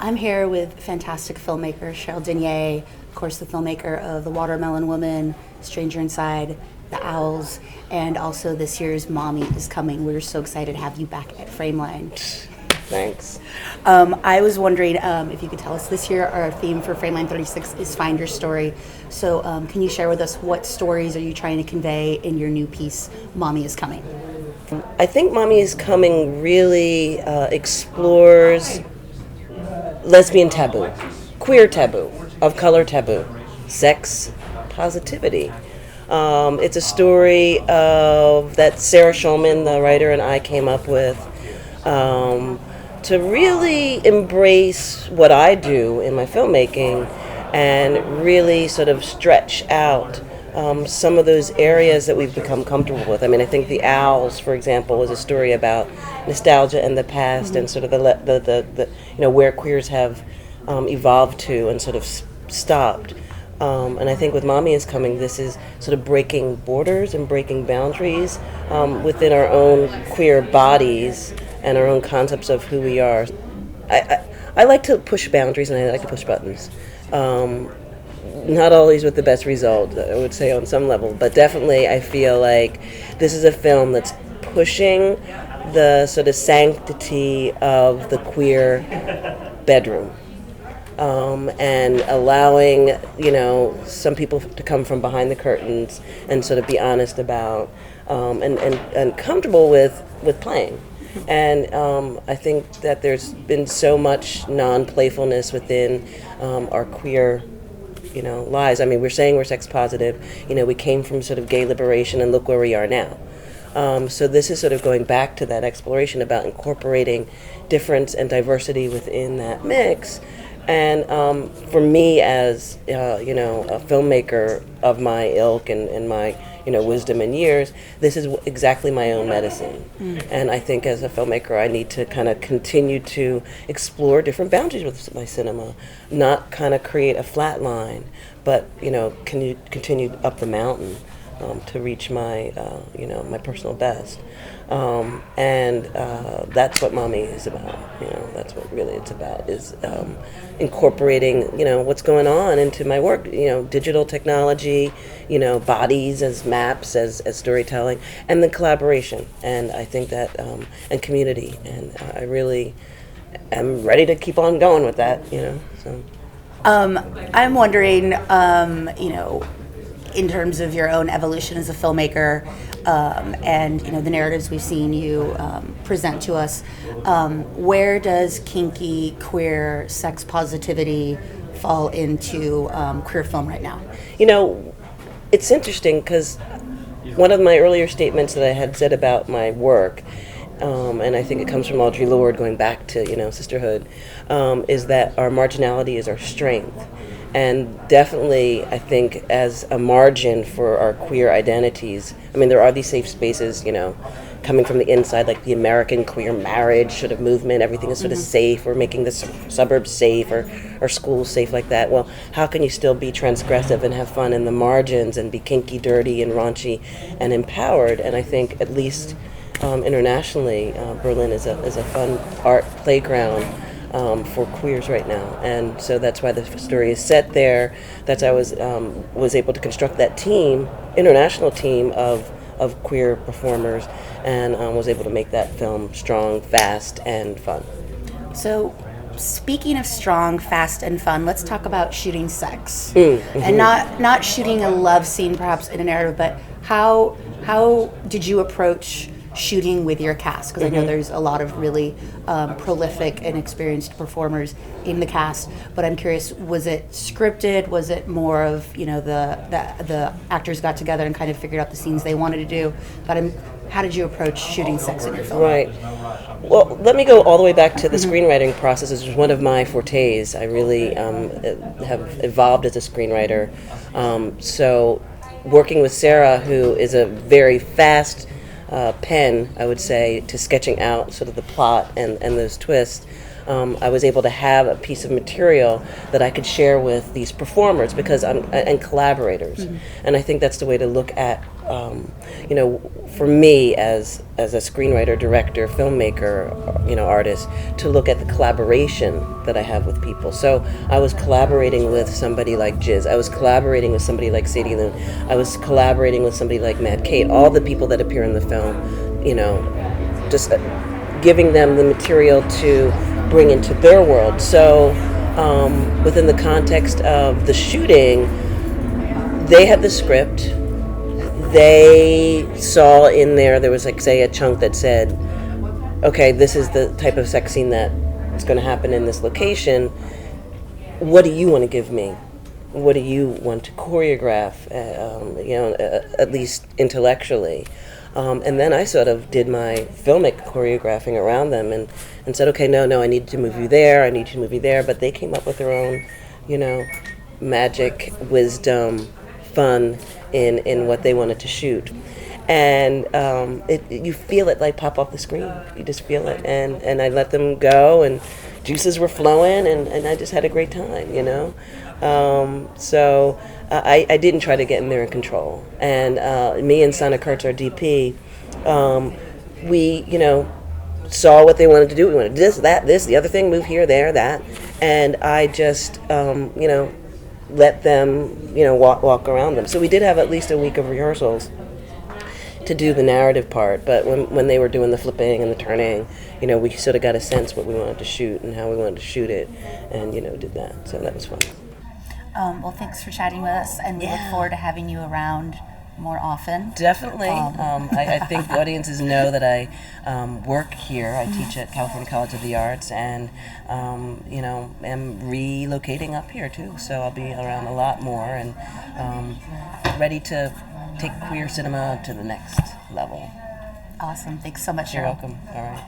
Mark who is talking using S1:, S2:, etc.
S1: I'm here with fantastic filmmaker Cheryl Dunye, of course the filmmaker of The Watermelon Woman, Stranger Inside, The Owls, and also this year's Mommy is Coming. We're so excited to have you back at Frameline.
S2: Thanks.
S1: I was wondering if you could tell us, this year our theme for Frameline36 is Find Your Story. So can you share with us what stories are you trying to convey in your new piece, Mommy is Coming?
S2: I think Mommy is Coming really explores lesbian taboo, queer taboo, of color taboo, sex positivity. It's a story that Sarah Schulman, the writer, and I came up with to really embrace what I do in my filmmaking and really sort of stretch out some of those areas that we've become comfortable with. I mean, I think The Owls, for example, was a story about nostalgia in the past and sort of the where queers have evolved to and sort of stopped. And I think with Mommy is Coming, this is sort of breaking borders and breaking boundaries within our own queer bodies and our own concepts of who we are. I like to push boundaries and I like to push buttons. Not always with the best result, I would say, on some level, but definitely I feel like this is a film that's pushing the sort of sanctity of the queer bedroom. And allowing, some people to come from behind the curtains and sort of be honest about and comfortable with playing. And I think that there's been so much non-playfulness within our queer, lives. I mean, we're saying we're sex positive. We came from sort of gay liberation, and look where we are now. So this is sort of going back to that exploration about incorporating difference and diversity within that mix. And for me, as a filmmaker of my ilk and my wisdom and years, this is exactly my own medicine. And I think as a filmmaker, I need to kind of continue to explore different boundaries with my cinema, not kind of create a flat line, but can you continue up the mountain to reach my my personal best. And that's what Mommy is about. That's what really it's about, is incorporating, what's going on into my work, digital technology, bodies as maps, as storytelling, and then collaboration. And I think that, and community. And I really am ready to keep on going with that, so.
S1: I'm wondering, in terms of your own evolution as a filmmaker, and the narratives we've seen you present to us, where does kinky, queer, sex positivity fall into queer film right now?
S2: It's interesting because one of my earlier statements that I had said about my work, and I think it comes from Audre Lorde, going back to sisterhood, is that our marginality is our strength. And definitely, I think, as a margin for our queer identities, I mean, there are these safe spaces, coming from the inside, like the American queer marriage sort of movement. Everything is sort of safe. We're making the suburbs safe, or schools safe, like that. Well, how can you still be transgressive and have fun in the margins and be kinky, dirty, and raunchy and empowered? And I think, at least internationally, Berlin is a fun art playground for queers right now, and so that's why the story is set there. That's why I was able to construct that international team of queer performers, and was able to make that film strong, fast, and fun.
S1: So, speaking of strong, fast, and fun, let's talk about shooting sex, and not shooting a love scene, perhaps in a narrative, but how did you approach shooting with your cast? Because I know there's a lot of really prolific and experienced performers in the cast, but I'm curious, was it scripted? Was it more of the actors got together and kind of figured out the scenes they wanted to do? But how did you approach shooting sex in your film?
S2: Right. Well, let me go all the way back to the screenwriting process, which is one of my fortes. I really have evolved as a screenwriter. So working with Sarah, who is a very fast pen, I would say, to sketching out sort of the plot and those twists, I was able to have a piece of material that I could share with these performers and collaborators. And I think that's the way to look at for me as a screenwriter, director, filmmaker, artist, to look at the collaboration that I have with people. So I was collaborating with somebody like Jiz. I was collaborating with somebody like Sadie Lynn. I was collaborating with somebody like Mad Kate. All the people that appear in the film, just giving them the material to bring into their world. So within the context of the shooting, they had the script. They saw in there was like, say, a chunk that said, okay, this is the type of sex scene that is going to happen in this location. What do you want to give me? What do you want to choreograph, at least intellectually? And then I sort of did my filmic choreographing around them and said, okay, no, I need to move you there, I need to move you there. But they came up with their own, magic, wisdom, fun in what they wanted to shoot. And you feel it like pop off the screen. You just feel it. And I let them go, and juices were flowing, and I just had a great time, So I didn't try to get in there in control. And me and Sana Kurtz, our DP, we, saw what they wanted to do. We wanted this, that, this, the other thing, move here, there, that. And I just, let them, walk around them. So we did have at least a week of rehearsals to do the narrative part, but when they were doing the flipping and the turning, we sort of got a sense what we wanted to shoot and how we wanted to shoot it, and did that. So that was fun.
S1: Well, thanks for chatting with us, and we look forward to having you around more often.
S2: Definitely. I think audiences know that I work here. I teach at California College of the Arts, and am relocating up here too. So I'll be around a lot more, and ready to take queer cinema to the next level.
S1: Awesome. Thanks so much, Cheryl.
S2: You're welcome. All right.